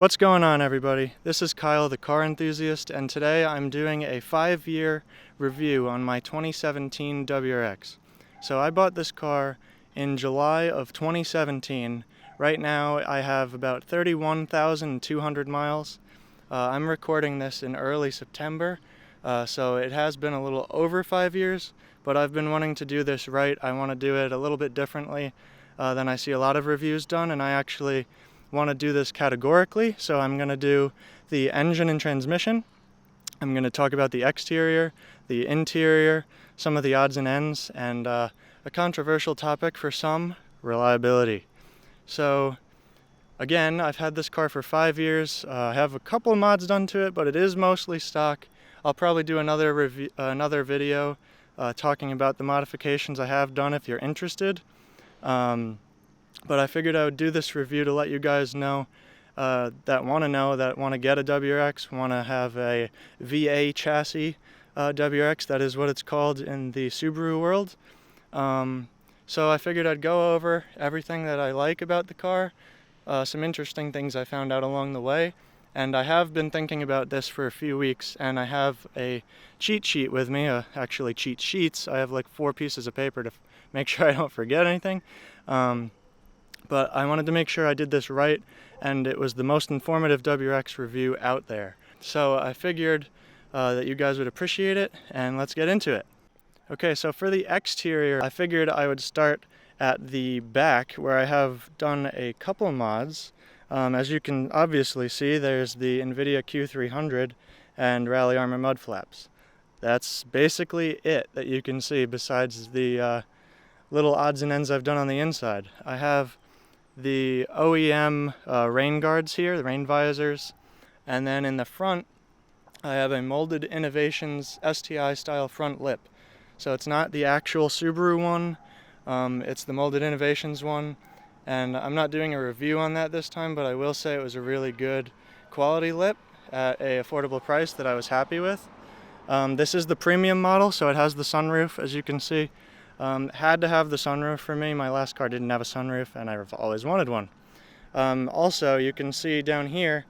What's going on, everybody? This is Kyle, the car enthusiast, and today I'm doing a 5-year review on my 2017 WRX. So I bought this car in July of 2017. Right now I have about 31,200 miles. I'm recording this in early September, so it has been a little over 5 years, but I've been wanting to do this right. I want to do it a little bit differently than I see a lot of reviews done, and I actually want to do this categorically. So I'm going to do the engine and transmission. I'm going to talk about the exterior, the interior, some of the odds and ends, and a controversial topic for some, reliability. So again, I've had this car for 5 years. I have a couple of mods done to it, but it is mostly stock. I'll probably do another video talking about the modifications I have done if you're interested. But I figured I would do this review to let you guys know that want to get a WRX, want to have a VA chassis WRX. That is what it's called in the Subaru world. So I figured I'd go over everything that I like about the car, some interesting things I found out along the way, and I have been thinking about this for a few weeks, and I have a cheat sheet with me, actually cheat sheets. I have like 4 pieces of paper to make sure I don't forget anything. But I wanted to make sure I did this right, and it was the most informative WRX review out there. So I figured that you guys would appreciate it, and let's get into it. Okay, so for the exterior, I figured I would start at the back where I have done a couple mods. As you can obviously see, there's the NVIDIA Q300 and Rally Armor mud flaps. That's basically it that you can see besides the little odds and ends I've done on the inside. I have the OEM rain guards here, the rain visors, and then in the front I have a Molded Innovations STI style front lip. So it's not the actual Subaru one, it's the Molded Innovations one, and I'm not doing a review on that this time, but I will say it was a really good quality lip at an affordable price that I was happy with. This is the premium model, so it has the sunroof, as you can see. Had to have the sunroof for me. My last car didn't have a sunroof, and I've always wanted one. Also, you can see down here,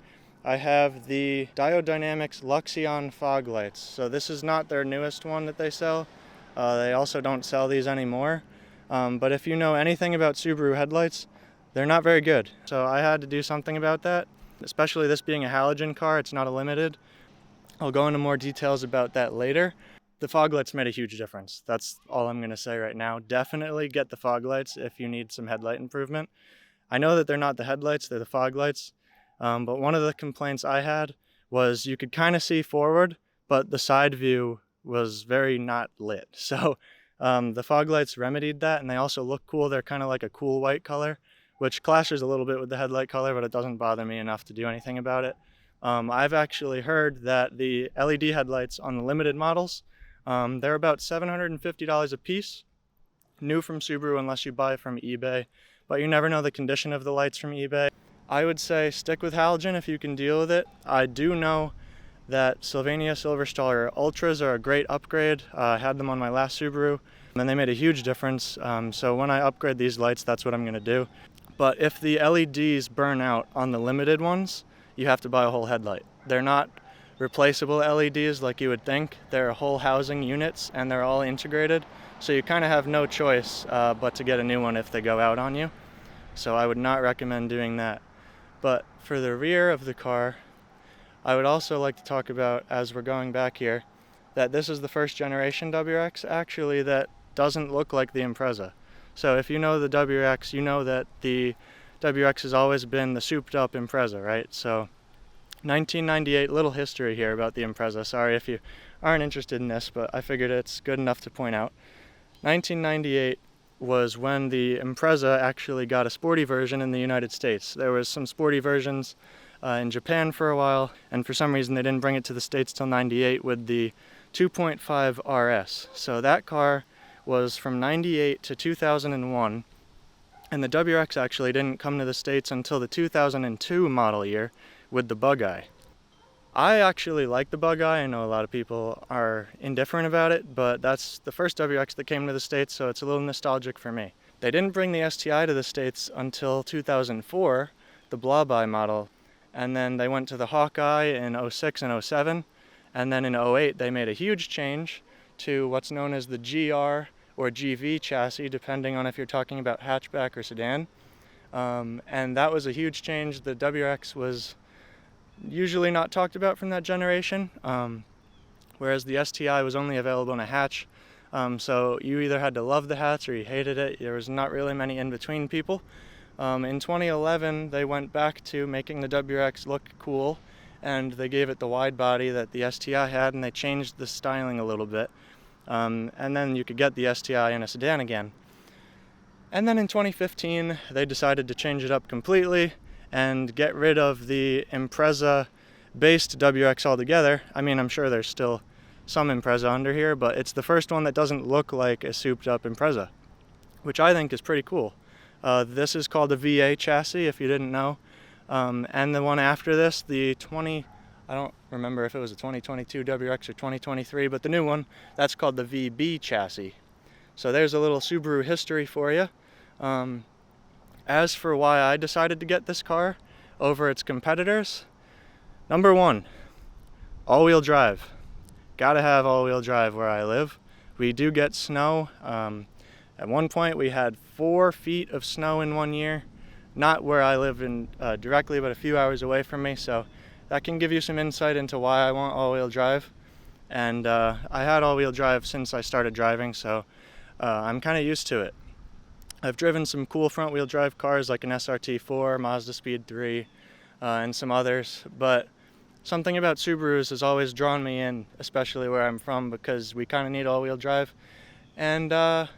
I have the Diodynamics Luxion fog lights. So this is not their newest one that they sell. They also don't sell these anymore. But if you know anything about Subaru headlights, they're not very good. So I had to do something about that, especially this being a halogen car. It's not a limited. I'll go into more details about that later. The fog lights made a huge difference. That's all I'm going to say right now. Definitely get the fog lights if you need some headlight improvement. I know that they're not the headlights, they're the fog lights. But one of the complaints I had was you could kind of see forward, but the side view was very not lit. So the fog lights remedied that, and they also look cool. They're kind of like a cool white color, which clashes a little bit with the headlight color, but it doesn't bother me enough to do anything about it. I've actually heard that the LED headlights on the limited models, they're about $750 a piece, new from Subaru unless you buy from eBay, but you never know the condition of the lights from eBay. I would say stick with halogen if you can deal with it. I do know that Sylvania Silver Star Ultras are a great upgrade. I had them on my last Subaru, and they made a huge difference. So when I upgrade these lights, that's what I'm going to do. But if the LEDs burn out on the limited ones, you have to buy a whole headlight. They're not replaceable LEDs like you would think. They're whole housing units, and they're all integrated, so you kind of have no choice but to get a new one if they go out on you. So I would not recommend doing that. But for the rear of the car, I would also like to talk about, as we're going back here, that this is the first generation WRX actually that doesn't look like the Impreza. So if you know the WRX, you know that the WRX has always been the souped up Impreza, right? So 1998, little history here about the Impreza. Sorry if you aren't interested in this, but I figured it's good enough to point out. 1998 was when the Impreza actually got a sporty version in the United States. There was some sporty versions in Japan for a while, and for some reason they didn't bring it to the States till 98 with the 2.5 RS. So that car was from 98 to 2001, and the WRX actually didn't come to the States until the 2002 model year with the bug eye. I actually like the bug eye. I know a lot of people are indifferent about it, but that's the first WRX that came to the States, so it's a little nostalgic for me. They didn't bring the STI to the States until 2004, the blob eye model, and then they went to the Hawkeye in 06 and 07, and then in 08 they made a huge change to what's known as the GR or GV chassis, depending on if you're talking about hatchback or sedan. And that was a huge change. The WRX was usually not talked about from that generation, whereas the STI was only available in a hatch. So you either had to love the hatch or you hated it. There was not really many in-between people. In 2011, they went back to making the WRX look cool, and they gave it the wide body that the STI had, and they changed the styling a little bit. And then you could get the STI in a sedan again. And then in 2015, they decided to change it up completely and get rid of the Impreza-based WRX altogether. I mean, I'm sure there's still some Impreza under here, but it's the first one that doesn't look like a souped-up Impreza, which I think is pretty cool. This is called a VA chassis, if you didn't know. And the one after this, I don't remember if it was a 2022 WRX or 2023, but the new one, that's called the VB chassis. So there's a little Subaru history for you. As for why I decided to get this car over its competitors, number one, all-wheel drive. Gotta have all-wheel drive where I live. We do get snow. At one point we had 4 feet of snow in 1 year. Not where I live directly, but a few hours away from me, so that can give you some insight into why I want all-wheel drive. And I had all-wheel drive since I started driving, so I'm kind of used to it. I've driven some cool front-wheel drive cars like an SRT4, Mazda Speed 3, and some others, but something about Subarus has always drawn me in, especially where I'm from, because we kind of need all-wheel drive. And I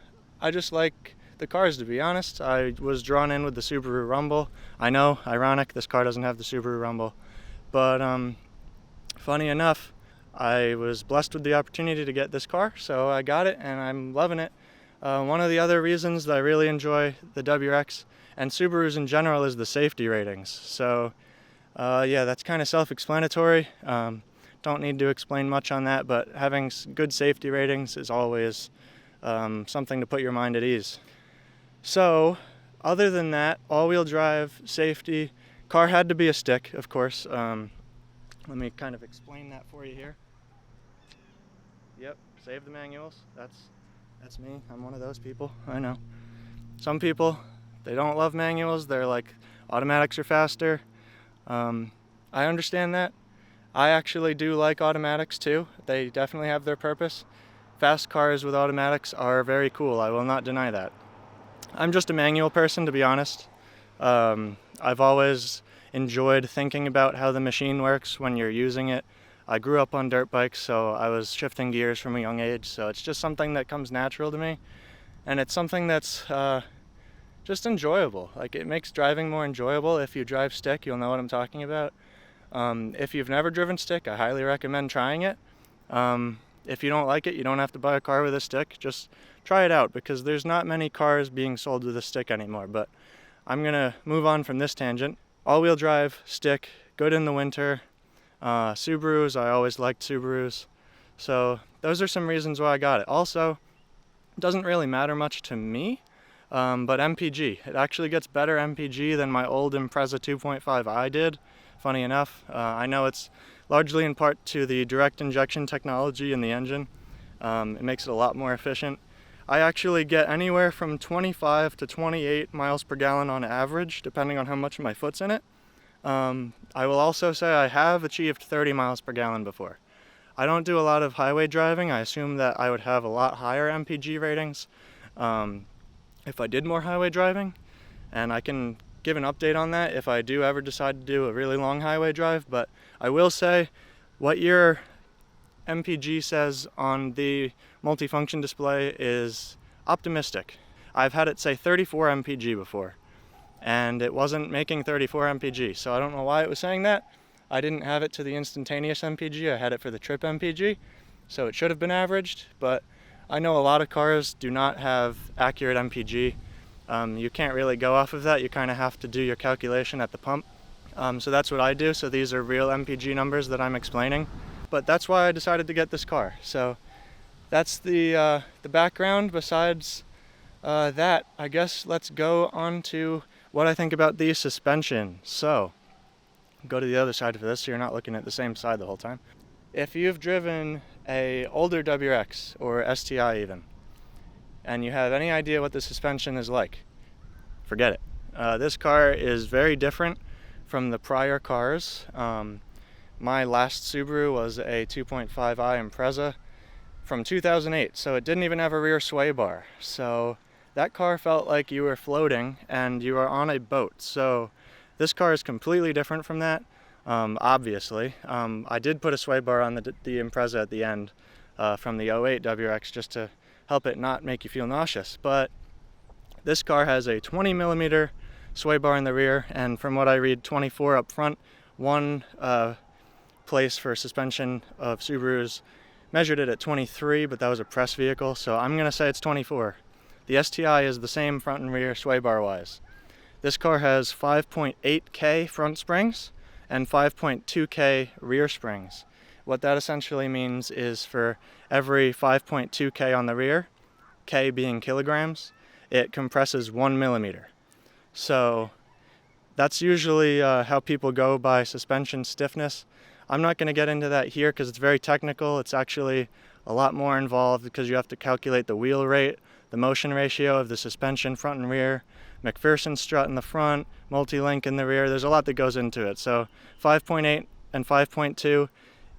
just like the cars, to be honest. I was drawn in with the Subaru Rumble. I know, ironic, this car doesn't have the Subaru Rumble, but funny enough, I was blessed with the opportunity to get this car, so I got it and I'm loving it. One of the other reasons that I really enjoy the WRX and Subarus in general is the safety ratings. So yeah, that's kind of self-explanatory. Don't need to explain much on that, but having good safety ratings is always something to put your mind at ease. So other than that, all-wheel drive, safety, car had to be a stick, of course. Let me kind of explain that for you here. Yep, save the manuals. That's me. I'm one of those people. I know. Some people, they don't love manuals. They're like, automatics are faster. I understand that. I actually do like automatics too. They definitely have their purpose. Fast cars with automatics are very cool. I will not deny that. I'm just a manual person, to be honest. I've always enjoyed thinking about how the machine works when you're using it. I grew up on dirt bikes, so I was shifting gears from a young age, so it's just something that comes natural to me. And it's something that's just enjoyable. Like, it makes driving more enjoyable. If you drive stick, you'll know what I'm talking about. If you've never driven stick, I highly recommend trying it. If you don't like it, you don't have to buy a car with a stick. Just try it out, because there's not many cars being sold with a stick anymore. But I'm gonna move on from this tangent. All-wheel drive, stick, good in the winter. Subarus, I always liked Subarus. So those are some reasons why I got it. Also, it doesn't really matter much to me, but MPG. It actually gets better MPG than my old Impreza 2.5i did, funny enough. I know it's largely in part to the direct injection technology in the engine. It makes it a lot more efficient. I actually get anywhere from 25 to 28 miles per gallon on average, depending on how much of my foot's in it. I will also say I have achieved 30 miles per gallon before. I don't do a lot of highway driving. I assume that I would have a lot higher MPG ratings if I did more highway driving, and I can give an update on that if I do ever decide to do a really long highway drive. But I will say what your MPG says on the multifunction display is optimistic. I've had it say 34 MPG before, and it wasn't making 34 MPG, so I don't know why it was saying that. I didn't have it to the instantaneous MPG, I had it for the trip MPG, so it should have been averaged, but I know a lot of cars do not have accurate MPG. You can't really go off of that, you kind of have to do your calculation at the pump. So that's what I do, so these are real MPG numbers that I'm explaining. But that's why I decided to get this car. So that's the background. Besides that, I guess let's go on to what I think about the suspension. So Go to the other side for this so you're not looking at the same side the whole time. If you've driven a older WRX or STI even, and you have any idea what the suspension is like, forget it. This car is very different from the prior cars. My last Subaru was a 2.5i Impreza from 2008, so it didn't even have a rear sway bar. So that car felt like you were floating and you were on a boat. So this car is completely different from that, obviously. I did put a sway bar on the Impreza at the end from the 08 WRX just to help it not make you feel nauseous. But this car has a 20 millimeter sway bar in the rear, and from what I read, 24 up front. One place for suspension of Subarus measured it at 23, but that was a press vehicle, so I'm going to say it's 24. The STI is the same front and rear sway bar wise. This car has 5.8K front springs and 5.2K rear springs. What that essentially means is for every 5.2K on the rear, K being kilograms, it compresses 1 millimeter. So that's usually how people go by suspension stiffness. I'm not going to get into that here because it's very technical. It's actually a lot more involved because you have to calculate the wheel rate, the motion ratio of the suspension front and rear, McPherson strut in the front, multi-link in the rear. There's a lot that goes into it. So 5.8 and 5.2,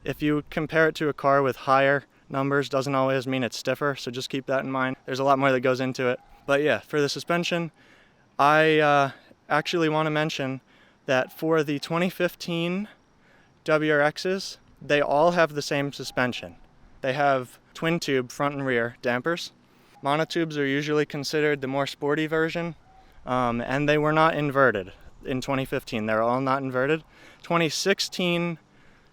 if you compare it to a car with higher numbers, doesn't always mean it's stiffer, so just keep that in mind. There's a lot more that goes into it. But yeah, for the suspension, I actually want to mention that for the 2015 WRXs, they all have the same suspension. They have twin tube front and rear dampers. Monotubes are usually considered the more sporty version, and they were not inverted in 2015. They're all not inverted. 2016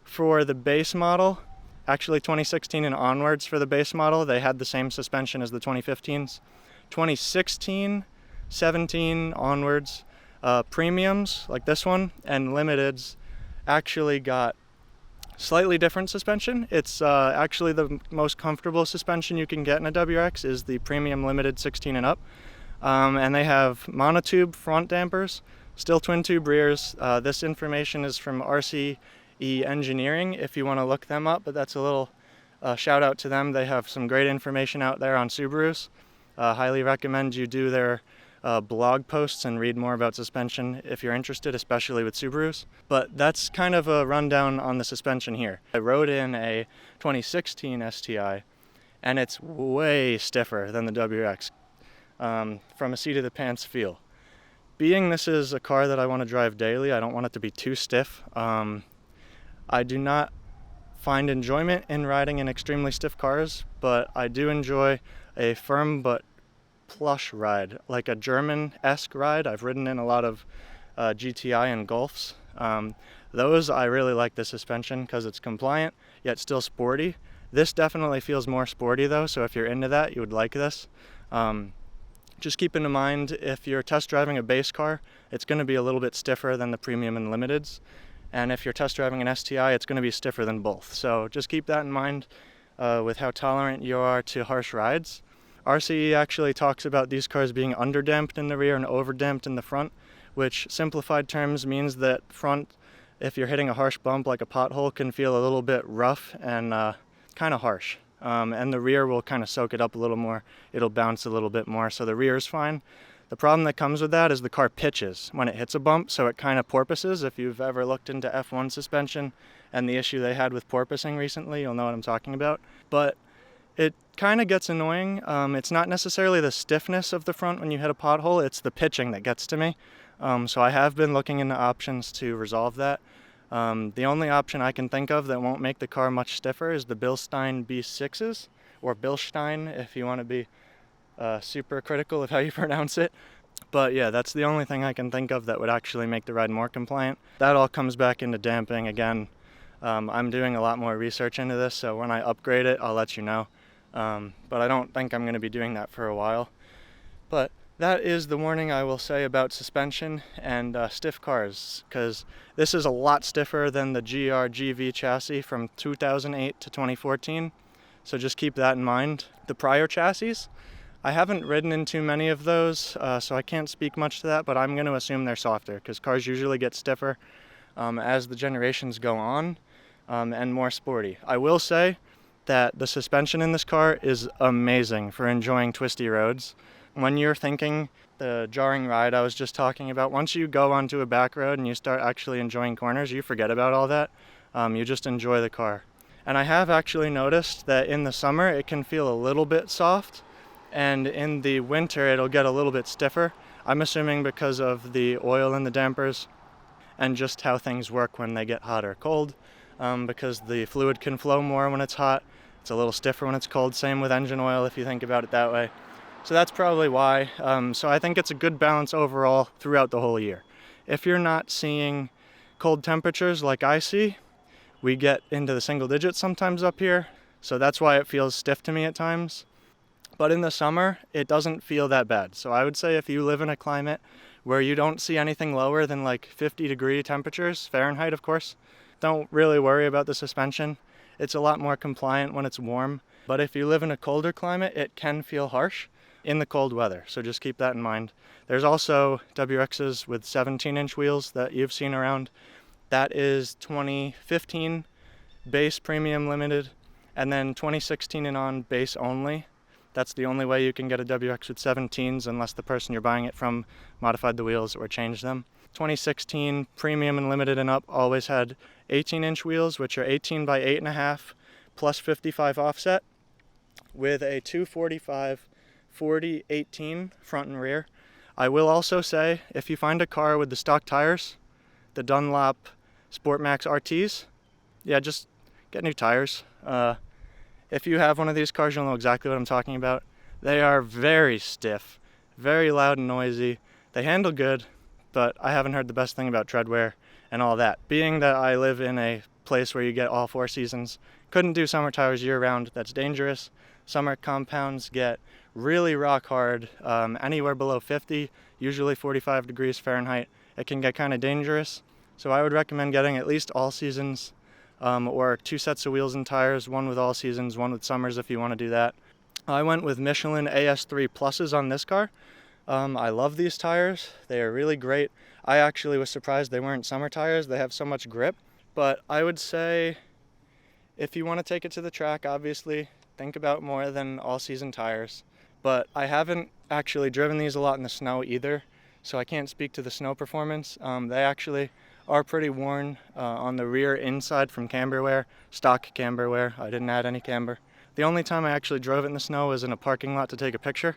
for the base model, actually 2016 and onwards for the base model, they had the same suspension as the 2015s. 2016, 17 onwards, premiums like this one and limiteds actually got slightly different suspension. It's actually the most comfortable suspension you can get in a WRX is the premium limited 16 and up. And they have monotube front dampers, still twin tube rears. This information is from RCE Engineering if you want to look them up, but that's a little shout out to them. They have some great information out there on Subarus. Highly recommend you do their blog posts and read more about suspension if you're interested, especially with Subarus. But that's kind of a rundown on the suspension here. I rode in a 2016 STI and it's way stiffer than the WRX from a seat of the pants feel. Being this is a car that I want to drive daily, I don't want it to be too stiff. I do not find enjoyment in riding in extremely stiff cars, but I do enjoy a firm but plush ride, like a German-esque ride. I've ridden in a lot of GTI and Golfs. Those I really like the suspension because it's compliant yet still sporty. This definitely feels more sporty though, so if you're into that, you would like this. Just keep in mind if you're test driving a base car, it's going to be a little bit stiffer than the premium and limiteds, and if you're test driving an STI, it's going to be stiffer than both. So just keep that in mind with how tolerant you are to harsh rides. RCE actually talks about these cars being underdamped in the rear and overdamped in the front, which simplified terms means that front, if you're hitting a harsh bump like a pothole, can feel a little bit rough and kind of harsh. And the rear will kind of soak it up a little more. It'll bounce a little bit more, so the rear is fine. The problem that comes with that is the car pitches when it hits a bump, so it kind of porpoises. If you've ever looked into F1 suspension and the issue they had with porpoising recently, you'll know what I'm talking about. But it kind of gets annoying. It's not necessarily the stiffness of the front when you hit a pothole, it's the pitching that gets to me. So I have been looking into options to resolve that. The only option I can think of that won't make the car much stiffer is the Bilstein B6s, or Bilstein if you want to be super critical of how you pronounce it. But yeah, that's the only thing I can think of that would actually make the ride more compliant. That all comes back into damping again. I'm doing a lot more research into this, so when I upgrade it, I'll let you know. But I don't think I'm going to be doing that for a while. But that is the warning I will say about suspension and stiff cars, because this is a lot stiffer than the GR-GV chassis from 2008 to 2014, so just keep that in mind. The prior chassis, I haven't ridden in too many of those, so I can't speak much to that, but I'm going to assume they're softer, because cars usually get stiffer as the generations go on, and more sporty. I will say that the suspension in this car is amazing for enjoying twisty roads. When you're thinking the jarring ride I was just talking about, once you go onto a back road and you start actually enjoying corners, you forget about all that. You just enjoy the car. And I have actually noticed that in the summer it can feel a little bit soft, and in the winter it'll get a little bit stiffer. I'm assuming because of the oil in the dampers and just how things work when they get hot or cold, because the fluid can flow more when it's hot. It's a little stiffer when it's cold. Same with engine oil if you think about it that way. So that's probably why. So I think it's a good balance overall throughout the whole year. If you're not seeing cold temperatures like I see, we get into the single digits sometimes up here, so that's why it feels stiff to me at times. But in the summer, it doesn't feel that bad. So I would say if you live in a climate where you don't see anything lower than like 50-degree temperatures, Fahrenheit of course, don't really worry about the suspension. It's a lot more compliant when it's warm. But if you live in a colder climate, it can feel harsh in the cold weather, so just keep that in mind. There's also WRXs with 17-inch wheels that you've seen around. That is 2015 base premium limited, and then 2016 and on base only. That's the only way you can get a WRX with 17s unless the person you're buying it from modified the wheels or changed them. 2016 premium and limited and up always had 18-inch wheels, which are 18 by 8.5 plus 55 offset with a 245 40/18 front and rear. I will also say, if you find a car with the stock tires, the Dunlop Sport Max RTs, yeah, just get new tires. If you have one of these cars, you'll know exactly what I'm talking about. They are very stiff, very loud and noisy. They handle good, but I haven't heard the best thing about tread wear and all that. Being that I live in a place where you get all 4 seasons, couldn't do summer tires year round. That's dangerous. Summer compounds get really rock hard, anywhere below 50, usually 45 degrees Fahrenheit. It can get kind of dangerous. So I would recommend getting at least all seasons, or 2 sets of wheels and tires, one with all seasons, one with summers if you want to do that. I went with Michelin AS3 Pluses on this car. I love these tires. They are really great. I actually was surprised they weren't summer tires. They have so much grip. But I would say if you want to take it to the track, obviously, think about more than all-season tires. But I haven't actually driven these a lot in the snow either, so I can't speak to the snow performance. They actually are pretty worn on the rear inside from camber wear, stock camber wear. I didn't add any camber. The only time I actually drove it in the snow was in a parking lot to take a picture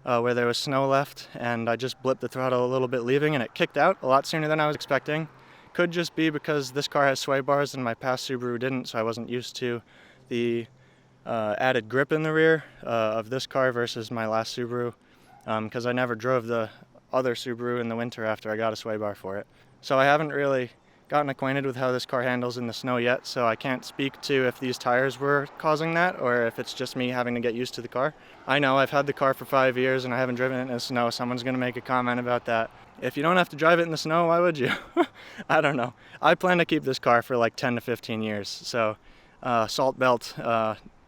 where there was snow left, and I just blipped the throttle a little bit leaving, and it kicked out a lot sooner than I was expecting. Could just be because this car has sway bars and my past Subaru didn't, so I wasn't used to the added grip in the rear of this car versus my last Subaru, because I never drove the other Subaru in the winter after I got a sway bar for it. So I haven't really gotten acquainted with how this car handles in the snow yet, so I can't speak to if these tires were causing that or if it's just me having to get used to the car. I know I've had the car for 5 years and I haven't driven it in the snow. Someone's going to make a comment about that. If you don't have to drive it in the snow, why would you? I don't know. I plan to keep this car for like 10 to 15 years, so salt belt,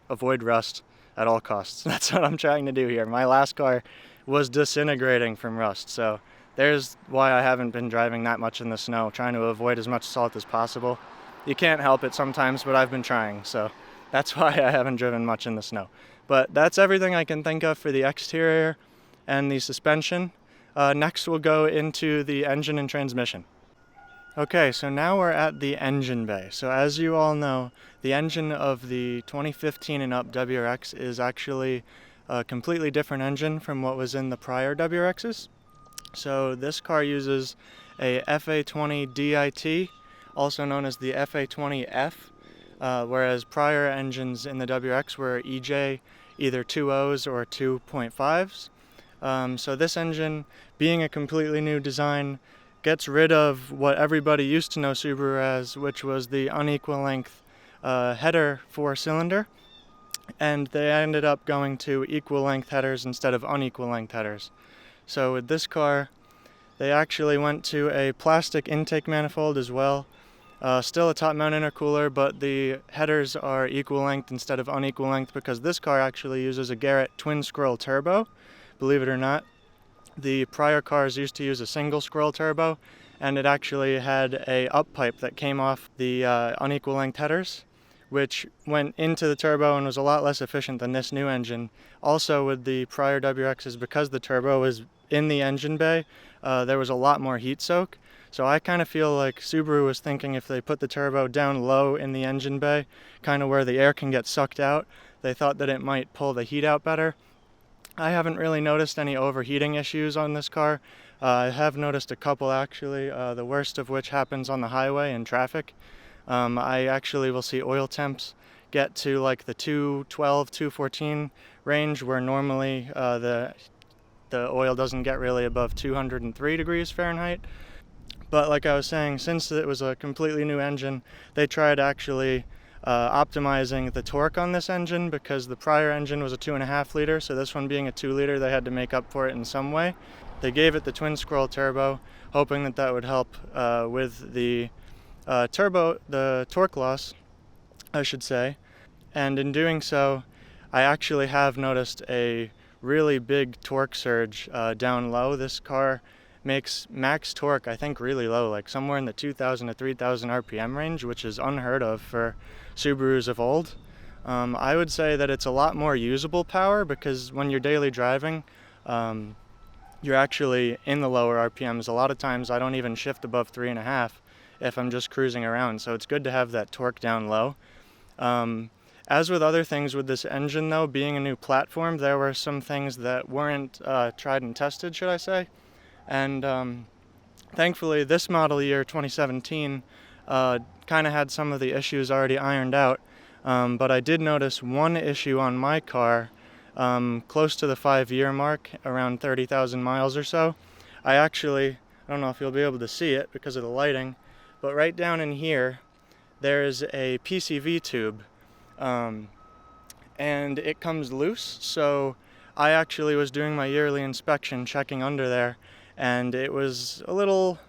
avoid rust at all costs. That's what I'm trying to do here. My last car was disintegrating from rust, so there's why I haven't been driving that much in the snow, trying to avoid as much salt as possible. You can't help it sometimes, but I've been trying, so that's why I haven't driven much in the snow. But that's everything I can think of for the exterior and the suspension. Next we'll go into the engine and transmission. Okay, so now we're at the engine bay. So as you all know, the engine of the 2015 and up WRX is actually a completely different engine from what was in the prior WRXs. So this car uses a FA20 DIT, also known as the FA20F, whereas prior engines in the WRX were EJ, either 2.0s or 2.5s. So this engine, being a completely new design, gets rid of what everybody used to know Subaru as, which was the unequal length header 4-cylinder, and they ended up going to equal length headers instead of unequal length headers. So with this car, they actually went to a plastic intake manifold as well. Still a top mount intercooler, but the headers are equal length instead of unequal length because this car actually uses a Garrett twin scroll turbo, believe it or not. The prior cars used to use a single scroll turbo, and it actually had a up pipe that came off the unequal length headers, which went into the turbo and was a lot less efficient than this new engine. Also with the prior WRXs, because the turbo was in the engine bay, there was a lot more heat soak. So I kind of feel like Subaru was thinking if they put the turbo down low in the engine bay, kind of where the air can get sucked out, they thought that it might pull the heat out better. I haven't really noticed any overheating issues on this car. I have noticed a couple actually, the worst of which happens on the highway in traffic. I actually will see oil temps get to like the 212, 214 range, where normally the oil doesn't get really above 203 degrees Fahrenheit. But like I was saying, since it was a completely new engine, they tried actually optimizing the torque on this engine, because the prior engine was a 2.5 liter, so this one being a 2 liter, they had to make up for it in some way. They gave it the twin scroll turbo, hoping that that would help with the the torque loss, I should say. And in doing so, I actually have noticed a really big torque surge down low. This car makes max torque, I think, really low, like somewhere in the 2,000 to 3,000 RPM range, which is unheard of for Subarus of old. I would say that it's a lot more usable power, because when you're daily driving, you're actually in the lower RPMs. A lot of times I don't even shift above 3.5 if I'm just cruising around, so it's good to have that torque down low. As with other things with this engine though, being a new platform, there were some things that weren't tried and tested, should I say. And thankfully this model year, 2017, kind of had some of the issues already ironed out. But I did notice one issue on my car close to the 5-year mark, around 30,000 miles or so. I don't know if you'll be able to see it because of the lighting, but right down in here, there's a PCV tube, and it comes loose. So I actually was doing my yearly inspection, checking under there, and it was a little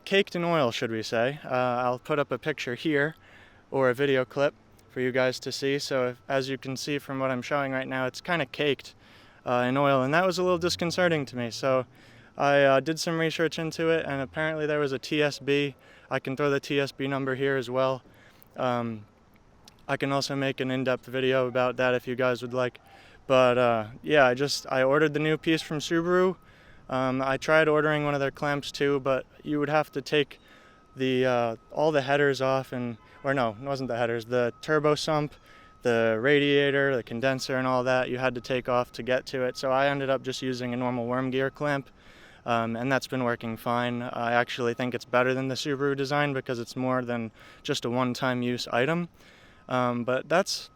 caked in oil, should we say. I'll put up a picture here, or a video clip, for you guys to see. So as you can see from what I'm showing right now, it's kind of caked in oil, and that was a little disconcerting to me. So I did some research into it, and apparently there was a TSB. I can throw the TSB number here as well. I can also make an in-depth video about that if you guys would like. But yeah, I ordered the new piece from Subaru. I tried ordering one of their clamps too, but you would have to take the all the headers off, or no, it wasn't the headers, the turbo sump, the radiator, the condenser, and all that you had to take off to get to it. So I ended up just using a normal worm gear clamp, and that's been working fine. I actually think it's better than the Subaru design because it's more than just a one-time use item. But that's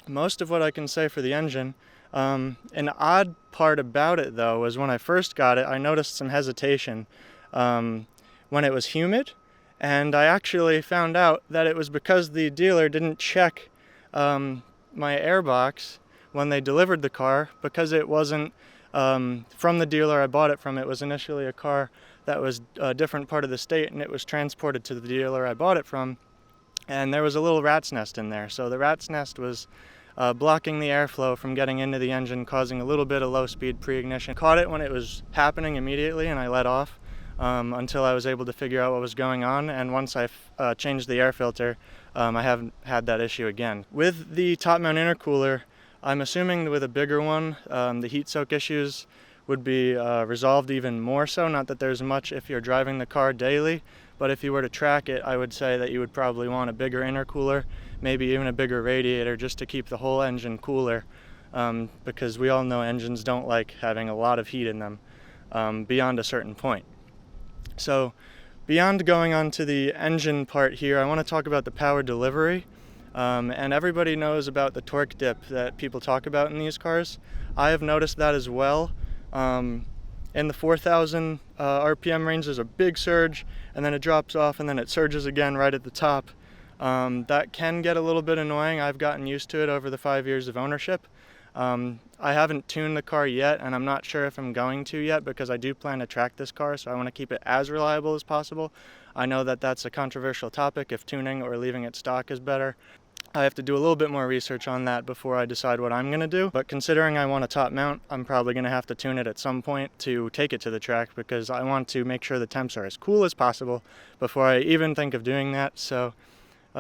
most of what I can say for the engine. An odd part about it though was when I first got it, I noticed some hesitation when it was humid. And I actually found out that it was because the dealer didn't check my airbox when they delivered the car, because it wasn't from the dealer I bought it from. It was initially a car that was a different part of the state, and it was transported to the dealer I bought it from, and there was a little rat's nest in there. So the rat's nest was blocking the airflow from getting into the engine, causing a little bit of low-speed pre-ignition. Caught it when it was happening immediately, and I let off. Until I was able to figure out what was going on, and once I changed the air filter, I haven't had that issue again. With the top mount intercooler, I'm assuming with a bigger one, the heat soak issues would be resolved even more so. Not that there's much if you're driving the car daily, but if you were to track it, I would say that you would probably want a bigger intercooler, maybe even a bigger radiator, just to keep the whole engine cooler, because we all know engines don't like having a lot of heat in them beyond a certain point. So beyond going on to the engine part here, I want to talk about the power delivery. And everybody knows about the torque dip that people talk about in these cars. I have noticed that as well. In the 4,000 RPM range, there's a big surge, and then it drops off, and then it surges again right at the top. That can get a little bit annoying. I've gotten used to it over the 5 years of ownership. I haven't tuned the car yet, and I'm not sure if I'm going to yet, because I do plan to track this car, so I want to keep it as reliable as possible. I know that that's a controversial topic, if tuning or leaving it stock is better. I have to do a little bit more research on that before I decide what I'm going to do. But considering I want a top mount, I'm probably going to have to tune it at some point to take it to the track, because I want to make sure the temps are as cool as possible before I even think of doing that. So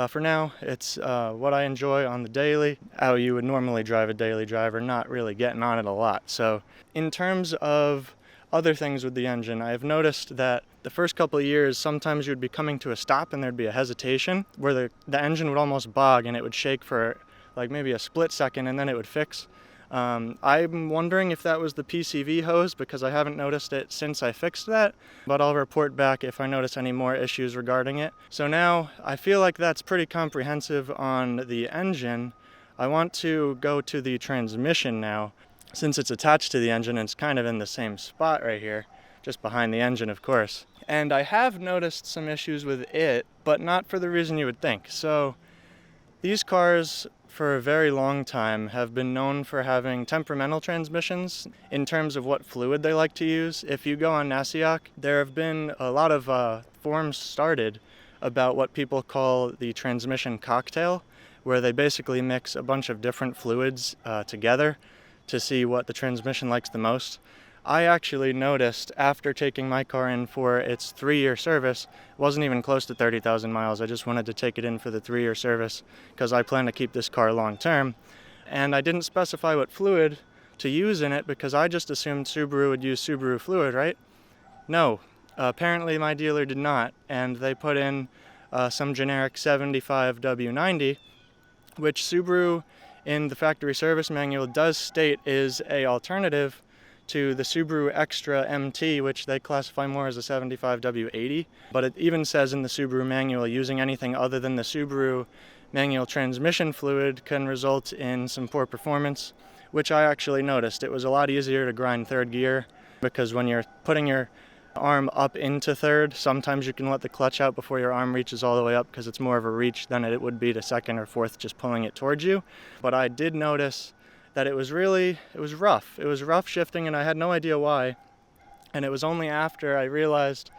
for now, it's what I enjoy on the daily, how you would normally drive a daily driver, not really getting on it a lot. So in terms of other things with the engine, I've noticed that the first couple of years, sometimes you'd be coming to a stop and there'd be a hesitation where the engine would almost bog and it would shake for like maybe a split second and then it would fix. I'm wondering if that was the PCV hose, because I haven't noticed it since I fixed that, but I'll report back if I notice any more issues regarding it. So now I feel like that's pretty comprehensive on the engine. I want to go to the transmission now, since it's attached to the engine and it's kind of in the same spot right here, just behind the engine, of course. And I have noticed some issues with it, but not for the reason you would think. So these cars for a very long time have been known for having temperamental transmissions in terms of what fluid they like to use. If you go on Nasiak, there have been a lot of forums started about what people call the transmission cocktail, where they basically mix a bunch of different fluids together to see what the transmission likes the most. I actually noticed after taking my car in for its 3-year service, it wasn't even close to 30,000 miles. I just wanted to take it in for the 3-year service because I plan to keep this car long term. And I didn't specify what fluid to use in it because I just assumed Subaru would use Subaru fluid, right? No, apparently my dealer did not, and they put in some generic 75 W90, which Subaru in the factory service manual does state is a alternative to the Subaru Extra MT, which they classify more as a 75W80. But it even says in the Subaru manual, using anything other than the Subaru manual transmission fluid can result in some poor performance, which I actually noticed. It was a lot easier to grind third gear, because when you're putting your arm up into third, sometimes you can let the clutch out before your arm reaches all the way up, because it's more of a reach than it would be to second or fourth just pulling it towards you. But I did notice that it was rough. It was rough shifting, and I had no idea why. And it was only after I realized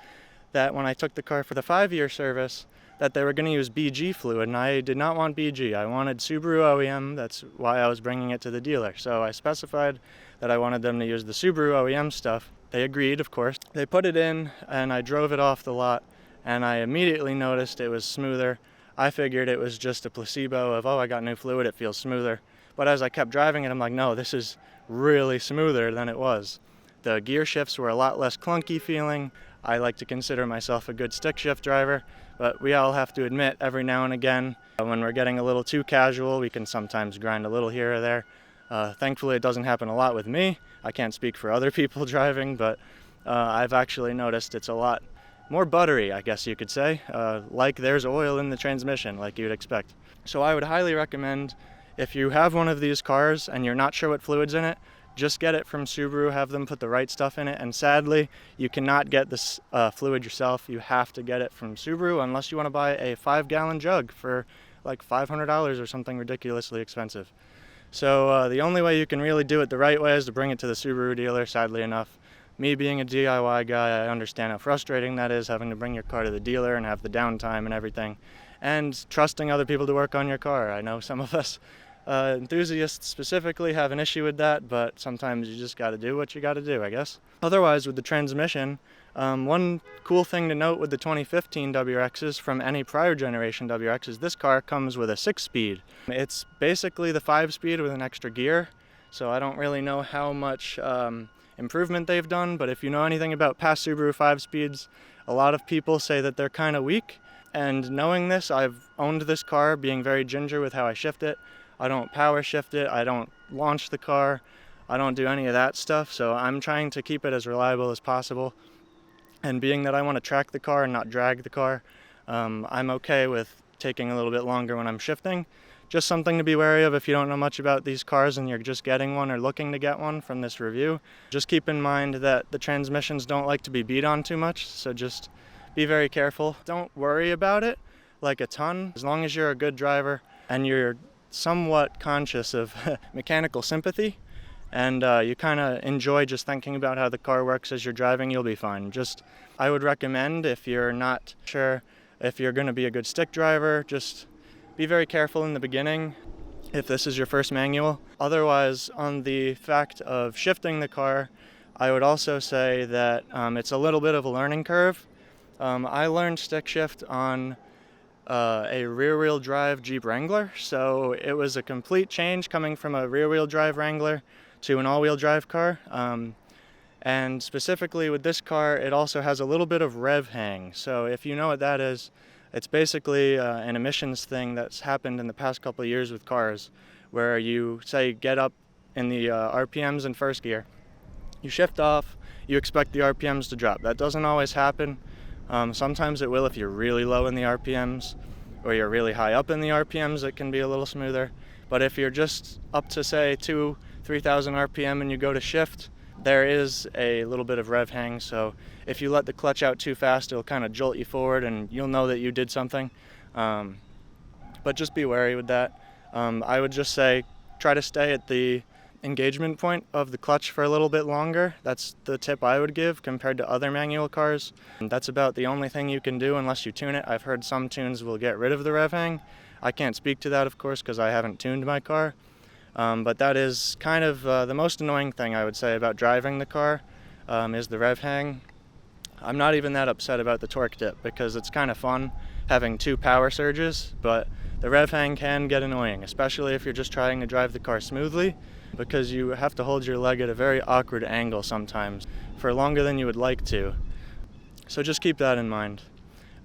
that when I took the car for the 5-year service that they were going to use BG fluid, and I did not want BG. I wanted Subaru OEM. That's why I was bringing it to the dealer. So I specified that I wanted them to use the Subaru OEM stuff. They agreed, of course. They put it in, and I drove it off the lot, and I immediately noticed it was smoother. I figured it was just a placebo of, oh, I got new fluid, it feels smoother. But as I kept driving it, I'm like, no, this is really smoother than it was. The gear shifts were a lot less clunky feeling. I like to consider myself a good stick shift driver, but we all have to admit every now and again, when we're getting a little too casual, we can sometimes grind a little here or there. Thankfully, it doesn't happen a lot with me. I can't speak for other people driving, but I've actually noticed it's a lot more buttery, I guess you could say, like there's oil in the transmission, like you'd expect. So I would highly recommend, if you have one of these cars and you're not sure what fluid's in it, just get it from Subaru, have them put the right stuff in it, and sadly, you cannot get this fluid yourself. You have to get it from Subaru unless you want to buy a 5-gallon jug for like $500 or something ridiculously expensive. So the only way you can really do it the right way is to bring it to the Subaru dealer, sadly enough. Me being a DIY guy, I understand how frustrating that is, having to bring your car to the dealer and have the downtime and everything, and trusting other people to work on your car. I know some of us enthusiasts specifically have an issue with that, but sometimes you just got to do what you got to do, I guess. Otherwise, with the transmission, one cool thing to note with the 2015 WRXs from any prior generation WRXs, this car comes with a 6-speed. It's basically the 5-speed with an extra gear, so I don't really know how much improvement they've done, but if you know anything about past Subaru 5-speeds, a lot of people say that they're kind of weak, and knowing this, I've owned this car being very ginger with how I shift it. I don't power shift it, I don't launch the car, I don't do any of that stuff, so I'm trying to keep it as reliable as possible. And being that I want to track the car and not drag the car, I'm okay with taking a little bit longer when I'm shifting. Just something to be wary of if you don't know much about these cars and you're just getting one or looking to get one from this review. Just keep in mind that the transmissions don't like to be beat on too much, so just be very careful. Don't worry about it like a ton, as long as you're a good driver and you're somewhat conscious of mechanical sympathy, and you kind of enjoy just thinking about how the car works as you're driving, you'll be fine. I would recommend, if you're not sure if you're going to be a good stick driver, just be very careful in the beginning if this is your first manual. Otherwise, on the fact of shifting the car, I would also say that it's a little bit of a learning curve. I learned stick shift on a rear-wheel drive Jeep Wrangler, so it was a complete change coming from a rear-wheel drive Wrangler to an all-wheel drive car. And specifically with this car, it also has a little bit of Rev Hang. So if you know what that is, it's basically an emissions thing that's happened in the past couple of years with cars, where you, say, get up in the RPMs in first gear, you shift off, you expect the RPMs to drop. That doesn't always happen. Sometimes it will if you're really low in the RPMs, or you're really high up in the RPMs, it can be a little smoother. But if you're just up to, say, 2,000–3,000 RPM and you go to shift, there is a little bit of rev hang, so if you let the clutch out too fast, it'll kind of jolt you forward and you'll know that you did something. But just be wary with that. I would just say try to stay at the engagement point of the clutch for a little bit longer. That's the tip I would give compared to other manual cars. That's about the only thing you can do unless you tune it. I've heard some tunes will get rid of the rev hang. I can't speak to that, of course, because I haven't tuned my car. But that is kind of the most annoying thing I would say about driving the car is the rev hang. I'm not even that upset about the torque dip because it's kind of fun having two power surges, but the rev hang can get annoying, especially if you're just trying to drive the car smoothly, because you have to hold your leg at a very awkward angle sometimes for longer than you would like to. So just keep that in mind.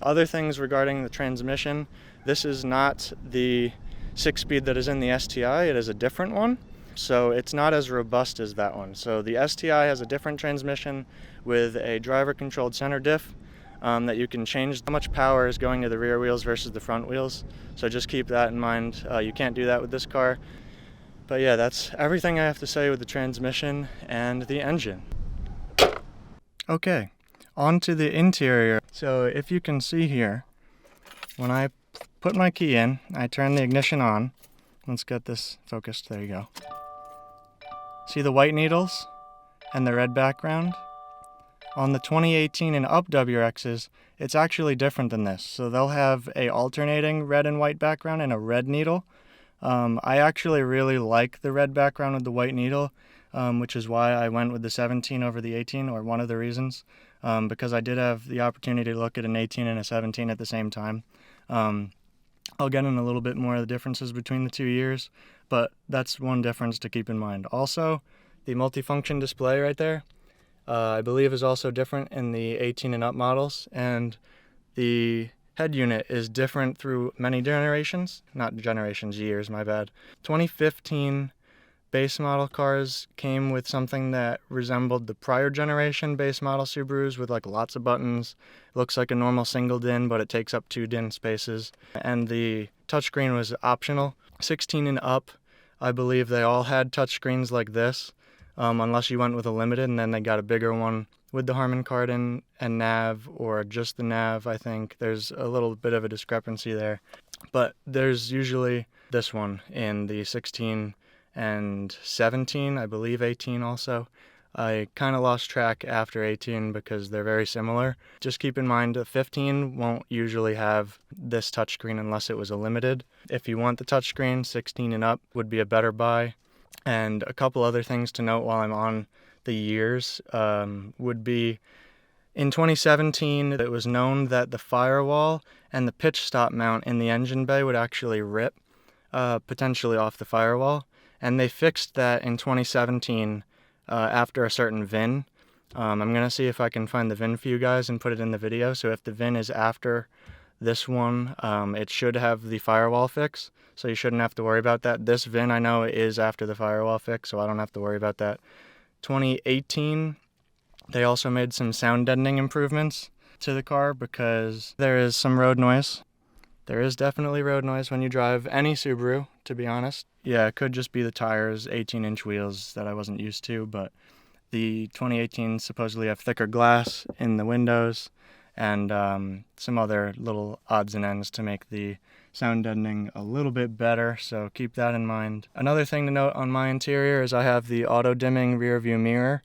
Other things regarding the transmission, this is not the 6-speed that is in the STI, it is a different one. So it's not as robust as that one. So the STI has a different transmission with a driver-controlled center diff that you can change how much power is going to the rear wheels versus the front wheels. So just keep that in mind. You can't do that with this car. But yeah, that's everything I have to say with the transmission and the engine. Okay, on to the interior. So if you can see here, when I put my key in, I turn the ignition on. Let's get this focused. There you go. See the white needles and the red background? On the 2018 and up WRXs, it's actually different than this. So they'll have a alternating red and white background and a red needle. I actually really like the red background with the white needle, which is why I went with the 17 over the 18, or one of the reasons, because I did have the opportunity to look at an 18 and a 17 at the same time. I'll get in a little bit more of the differences between the 2 years, but that's one difference to keep in mind. Also, the multifunction display right there, I believe is also different in the 18 and up models, and the head unit is different through many generations. Not generations, years, my bad. 2015 base model cars came with something that resembled the prior generation base model Subarus with like lots of buttons. It looks like a normal single DIN, but it takes up 2 DIN spaces. And the touchscreen was optional. 16 and up, I believe they all had touchscreens like this, unless you went with a limited, and then they got a bigger one with the Harman Kardon and nav, or just the nav. I think there's a little bit of a discrepancy there. But there's usually this one in the 16 and 17, I believe 18 also. I kind of lost track after 18 because they're very similar. Just keep in mind that 15 won't usually have this touchscreen unless it was a limited. If you want the touchscreen, 16 and up would be a better buy. And a couple other things to note while I'm on the years would be, in 2017, it was known that the Firewall and the pitch stop mount in the engine bay would actually rip, potentially off the Firewall. And they fixed that in 2017 after a certain VIN. I'm going to see if I can find the VIN for you guys and put it in the video. So if the VIN is after this one, it should have the Firewall fix. So you shouldn't have to worry about that. This VIN I know is after the Firewall fix, so I don't have to worry about that. 2018, they also made some sound deadening improvements to the car because there is some road noise. There is definitely road noise when you drive any Subaru, to be honest. Yeah, it could just be the tires, 18-inch wheels that I wasn't used to, but the 2018 supposedly have thicker glass in the windows and some other little odds and ends to make the sound deadening a little bit better, so keep that in mind. Another thing to note on my interior is I have the auto-dimming rear view mirror.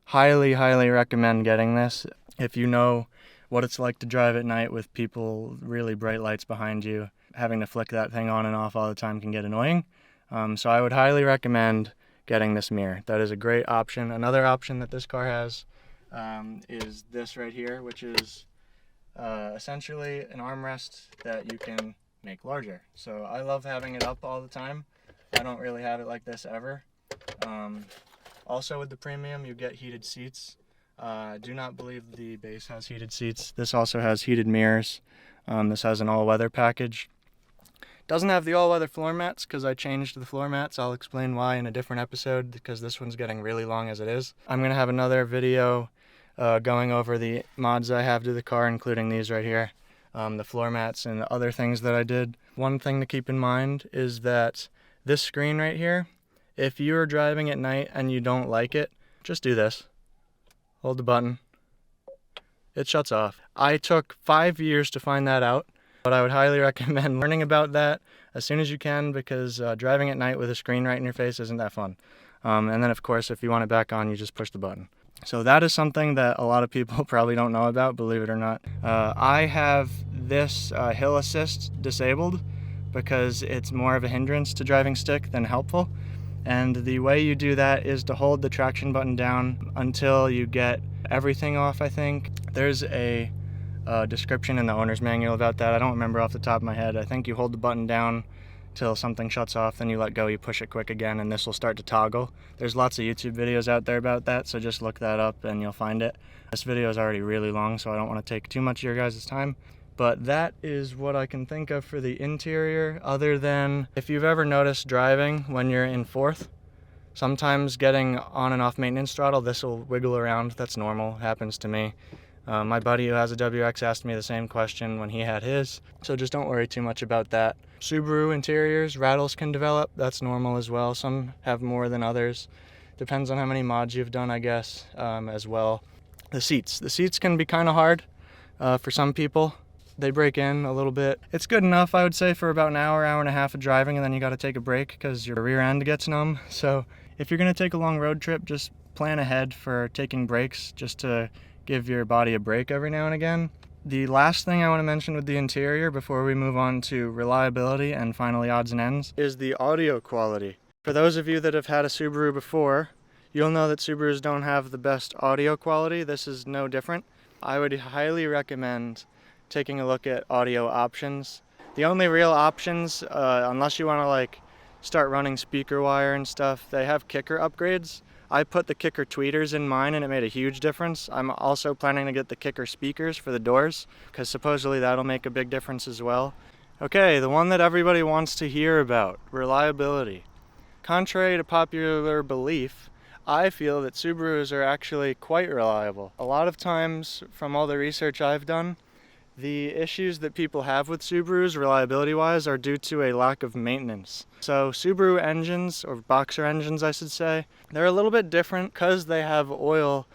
Highly, highly recommend getting this. If you know what it's like to drive at night with people, really bright lights behind you, having to flick that thing on and off all the time can get annoying. So I would highly recommend getting this mirror. That is a great option. Another option that this car has is this right here, which is essentially an armrest that you can make larger. So I love having it up all the time. I don't really have it like this ever. Also with the premium, you get heated seats. I do not believe the base has heated seats. This also has heated mirrors. This has an all-weather package. Doesn't have the all-weather floor mats because I changed the floor mats. I'll explain why in a different episode because this one's getting really long as it is. I'm going to have another video going over the mods I have to the car, including these right here, the floor mats and other things that I did. One thing to keep in mind is that this screen right here, if you're driving at night and you don't like it, just do this. Hold the button. It shuts off. I took 5 years to find that out, but I would highly recommend learning about that as soon as you can because driving at night with a screen right in your face isn't that fun. And then of course, if you want it back on, you just push the button. So that is something that a lot of people probably don't know about, believe it or not. I have this hill assist disabled because it's more of a hindrance to driving stick than helpful. And the way you do that is to hold the traction button down until you get everything off, I think. There's a description in the owner's manual about that. I don't remember off the top of my head. I think you hold the button down till something shuts off, then you let go, you push it quick again, and this will start to toggle. There's lots of YouTube videos out there about that, so just look that up and you'll find it. This video is already really long, so I don't want to take too much of your guys' time. But that is what I can think of for the interior, other than if you've ever noticed driving when you're in fourth, sometimes getting on and off maintenance throttle, this will wiggle around. That's normal, happens to me. My buddy who has a WRX asked me the same question when he had his, so just don't worry too much about that. Subaru interiors, rattles can develop, that's normal as well. Some have more than others. Depends on how many mods you've done, I guess, as well. The seats can be kind of hard for some people. They break in a little bit. It's good enough, I would say, for about an hour, hour and a half of driving, and then you got to take a break because your rear end gets numb. So if you're going to take a long road trip, just plan ahead for taking breaks just to give your body a break every now and again. The last thing I want to mention with the interior before we move on to reliability and finally odds and ends is the audio quality. For those of you that have had a Subaru before, you'll know that Subarus don't have the best audio quality. This is no different. I would highly recommend taking a look at audio options. The only real options, unless you want to like start running speaker wire and stuff, they have kicker upgrades. I put the kicker tweeters in mine and it made a huge difference. I'm also planning to get the kicker speakers for the doors because supposedly that'll make a big difference as well. Okay, the one that everybody wants to hear about, reliability. Contrary to popular belief, I feel that Subarus are actually quite reliable. A lot of times, from all the research I've done, the issues that people have with Subarus, reliability-wise, are due to a lack of maintenance. So Subaru engines, or boxer engines I should say, they're a little bit different because they have oil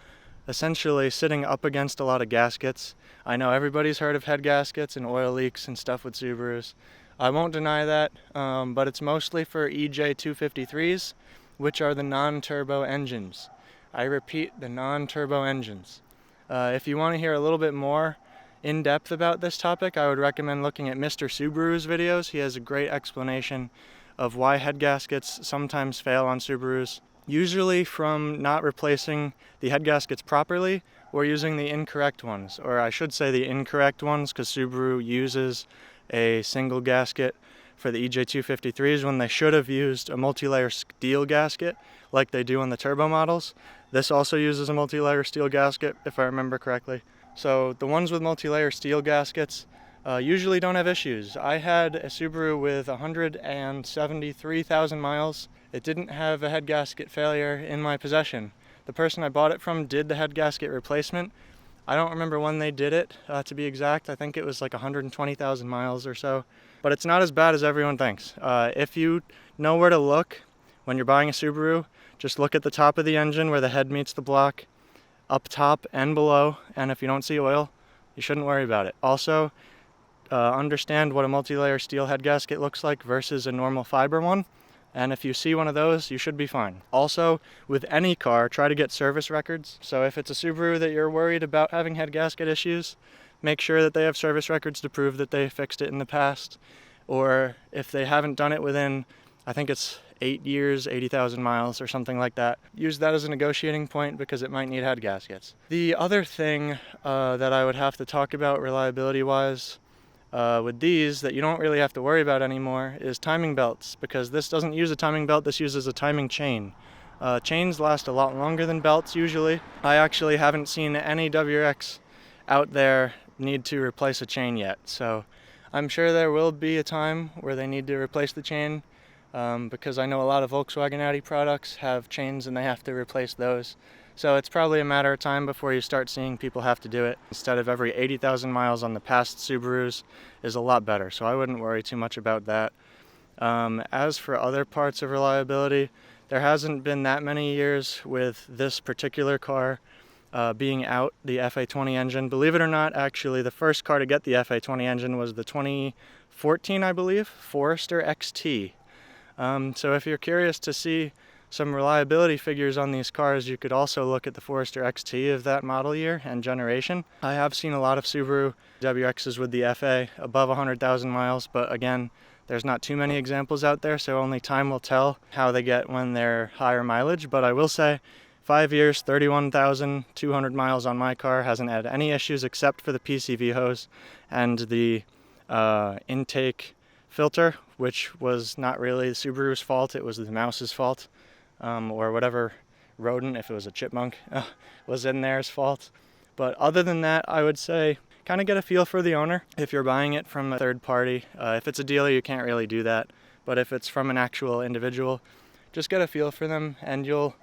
essentially sitting up against a lot of gaskets. I know everybody's heard of head gaskets and oil leaks and stuff with Subarus. I won't deny that, but it's mostly for EJ253s, which are the non-turbo engines. I repeat, the non-turbo engines. If you want to hear a little bit more in depth about this topic, I would recommend looking at Mr. Subaru's videos. He has a great explanation of why head gaskets sometimes fail on Subarus, usually from not replacing the head gaskets properly or using the incorrect ones, or I should say the incorrect ones because Subaru uses a single gasket for the EJ253s when they should have used a multi-layer steel gasket like they do on the turbo models. This also uses a multi-layer steel gasket if I remember correctly. So the ones with multi-layer steel gaskets usually don't have issues. I had a Subaru with 173,000 miles. It didn't have a head gasket failure in my possession. The person I bought it from did the head gasket replacement. I don't remember when they did it, to be exact. I think it was like 120,000 miles or so. But it's not as bad as everyone thinks. If you know where to look when you're buying a Subaru, just look at the top of the engine where the head meets the block, up top and below, and if you don't see oil, you shouldn't worry about it. Also, understand what a multi-layer steel head gasket looks like versus a normal fiber one, and if you see one of those, you should be fine. Also, with any car, try to get service records. So if it's a Subaru that you're worried about having head gasket issues, make sure that they have service records to prove that they fixed it in the past. or if they haven't done it within, I think it's 8 years, 80,000 miles or something like that, use that as a negotiating point because it might need head gaskets. The other thing that I would have to talk about reliability-wise with these that you don't really have to worry about anymore is timing belts, because this doesn't use a timing belt, this uses a timing chain. Chains last a lot longer than belts usually. I actually haven't seen any WRX out there need to replace a chain yet, so I'm sure there will be a time where they need to replace the chain, because I know a lot of Volkswagen Audi products have chains and they have to replace those. So it's probably a matter of time before you start seeing people have to do it. Instead of every 80,000 miles on the past Subarus is a lot better, so I wouldn't worry too much about that. As for other parts of reliability, there hasn't been that many years with this particular car being out, the FA20 engine. Believe it or not, actually, the first car to get the FA20 engine was the 2014, I believe, Forester XT. So if you're curious to see some reliability figures on these cars, you could also look at the Forester XT of that model year and generation. I have seen a lot of Subaru WRXs with the FA above 100,000 miles, but again, there's not too many examples out there, so only time will tell how they get when they're higher mileage. But I will say, 5 years, 31,200 miles on my car, hasn't had any issues except for the PCV hose and the intake filter, which was not really the Subaru's fault, it was the mouse's fault, or whatever rodent, if it was a chipmunk, was in there's fault. But other than that, I would say kind of get a feel for the owner if you're buying it from a third party. If it's a dealer, you can't really do that, but if it's from an actual individual, just get a feel for them, and you'll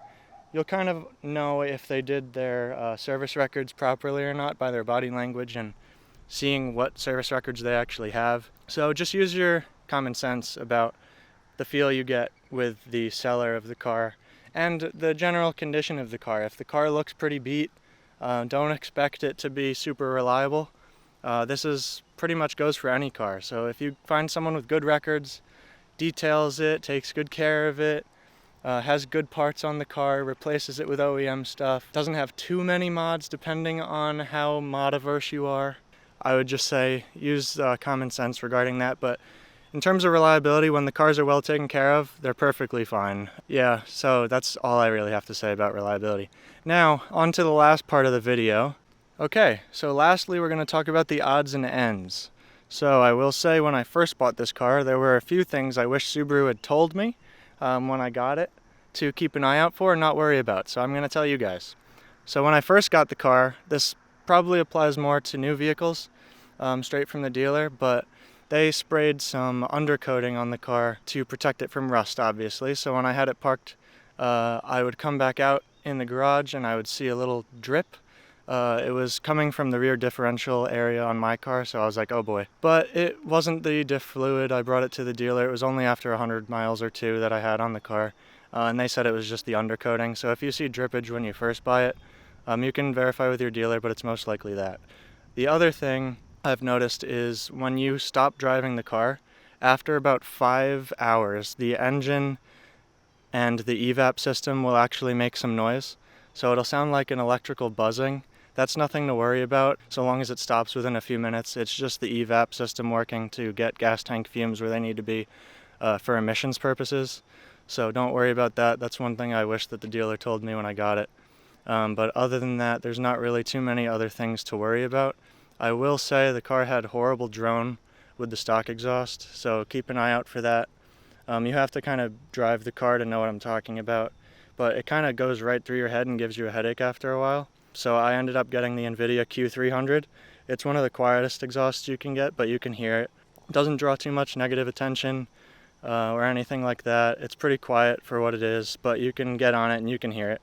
kind of know if they did their service records properly or not by their body language and seeing what service records they actually have. So just use your common sense about the feel you get with the seller of the car and the general condition of the car. If the car looks pretty beat, don't expect it to be super reliable. This is pretty much goes for any car. So if you find someone with good records, details it, takes good care of it, has good parts on the car, replaces it with OEM stuff, doesn't have too many mods depending on how mod-averse you are, I would just say use common sense regarding that. But in terms of reliability, when the cars are well taken care of, they're perfectly fine. Yeah, so that's all I really have to say about reliability. Now, on to the last part of the video. Okay, so lastly we're going to talk about the odds and ends. So I will say, when I first bought this car, there were a few things I wish Subaru had told me when I got it to keep an eye out for and not worry about. So I'm going to tell you guys. So when I first got the car, this probably applies more to new vehicles, straight from the dealer, but they sprayed some undercoating on the car to protect it from rust, obviously. So when I had it parked, I would come back out in the garage and I would see a little drip. It was coming from the rear differential area on my car, so I was like, oh boy. But it wasn't the diff fluid. I brought it to the dealer. It was only after 100 miles or two that I had on the car, and they said it was just the undercoating. So if you see drippage when you first buy it, you can verify with your dealer, but it's most likely that. The other thing I've noticed is when you stop driving the car, after about 5 hours, the engine and the evap system will actually make some noise. So it'll sound like an electrical buzzing. That's nothing to worry about so long as it stops within a few minutes. It's just the evap system working to get gas tank fumes where they need to be for emissions purposes. So don't worry about that. That's one thing I wish that the dealer told me when I got it. But other than that, there's not really too many other things to worry about. I will say the car had horrible drone with the stock exhaust, so keep an eye out for that. You have to kind of drive the car to know what I'm talking about, but it kind of goes right through your head and gives you a headache after a while. So I ended up getting the NVIDIA Q300. It's one of the quietest exhausts you can get, but you can hear it. It doesn't draw too much negative attention or anything like that. It's pretty quiet for what it is, but you can get on it and you can hear it.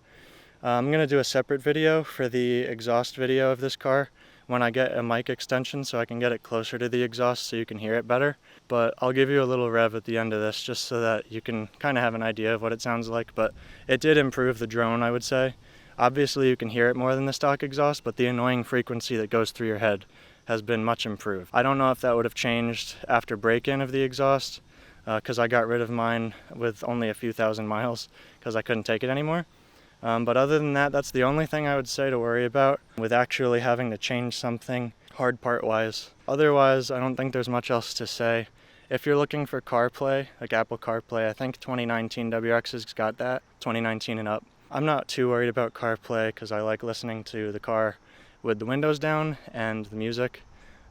I'm going to do a separate video for the exhaust video of this car when I get a mic extension so I can get it closer to the exhaust so you can hear it better. But I'll give you a little rev at the end of this just so that you can kind of have an idea of what it sounds like. But it did improve the drone, I would say. Obviously you can hear it more than the stock exhaust, but the annoying frequency that goes through your head has been much improved. I don't know if that would have changed after break-in of the exhaust, because I got rid of mine with only a few thousand miles because I couldn't take it anymore. But other than that, that's the only thing I would say to worry about with actually having to change something hard part-wise. Otherwise, I don't think there's much else to say. If you're looking for CarPlay, like Apple CarPlay, I think 2019 WRX has got that, 2019 and up. I'm not too worried about CarPlay because I like listening to the car with the windows down and the music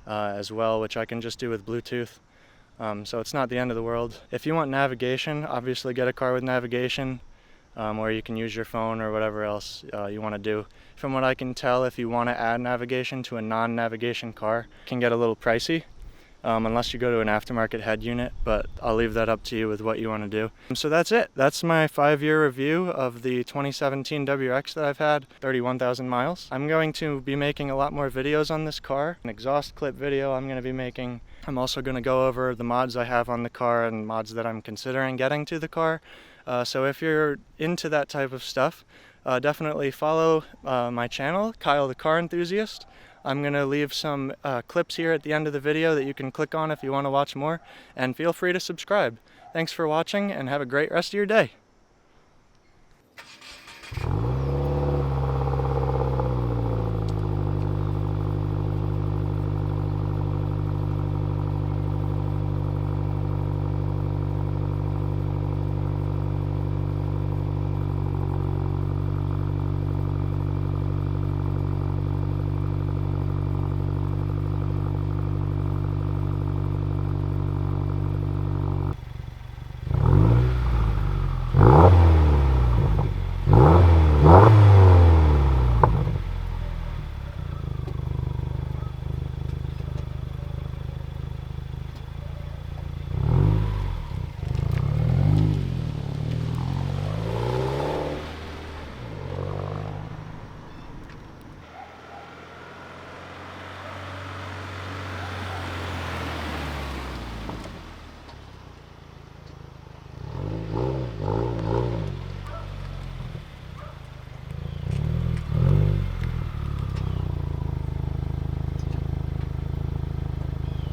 as well, which I can just do with Bluetooth. So it's not the end of the world. If you want navigation, obviously get a car with navigation, where you can use your phone or whatever else you want to do. From what I can tell, if you want to add navigation to a non-navigation car, it can get a little pricey, unless you go to an aftermarket head unit, but I'll leave that up to you with what you want to do. So that's it. That's my 5-year review of the 2017 WRX that I've had, 31,000 miles. I'm going to be making a lot more videos on this car. An exhaust clip video I'm going to be making. I'm also going to go over the mods I have on the car and mods that I'm considering getting to the car. So if you're into that type of stuff, definitely follow my channel, Kyle the Car Enthusiast. I'm going to leave some clips here at the end of the video that you can click on if you want to watch more, and feel free to subscribe. Thanks for watching and have a great rest of your day.